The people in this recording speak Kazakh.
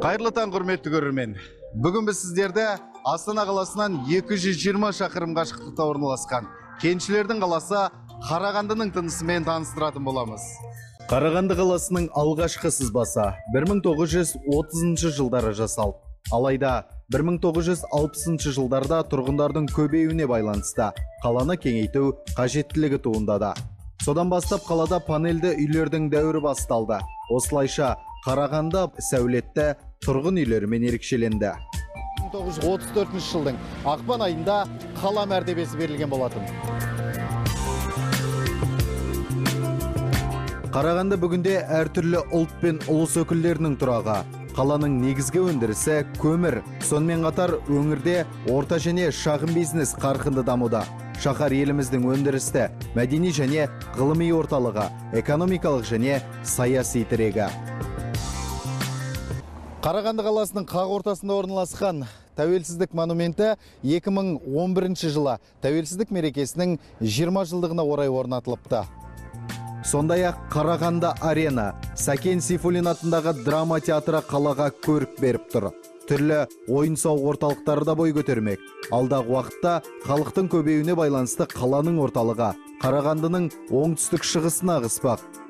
Қайырлы таң, құрметті көрермен. Бүгін біз сіздерді Астана қаласынан 220 шақырым қашықтықта орналасқан кеншілердің қаласы Қарағандының тынысымен таныстыратын боламыз. Қарағанды қаласының алғашқы сызбасы 1930 жылдары жасалды. Алайда 1960 жылдарда тұрғындардың көбеюіне байланысты қаланы кеңейту қажеттілігі туындады. Содан бастап қалада панельді үйлердің дәуірі басталды. Осылайша Қарағанды сәулетті тұрғын үйлерімен ерекшеленді. 1934 жылдың ақпан айында қала мәртебесі берілген болатын. Қарағанды бүгінде әртүрлі ұлт пен ұлыс өкілдерінің тұрағы. Қаланың негізгі өндірісі көмір. Сонымен қатар өңірде орта және шағын бизнес қарқынды дамуда. Шаһар еліміздің өндірісті, мәдени және ғылыми орталығы, экономикалық және саяси тірегі. Қарағанды қаласының қақ ортасында орналасқан Тәуелсіздік монументі 2011 жылы Тәуелсіздік мерекесінің 20 жылдығына орай орнатылыпты. Сондай-ақ Қарағанды арена, Сәкен Сейфуллин атындағы драма театры қалаға көрік беріп тұр. Түрлі ойын-сауық орталықтары да бой көтермек. Алдағы уақытта халықтың көбеюіне байланысты қаланың орталығы Қарағандының оңтүстік шығысына ығыспақ.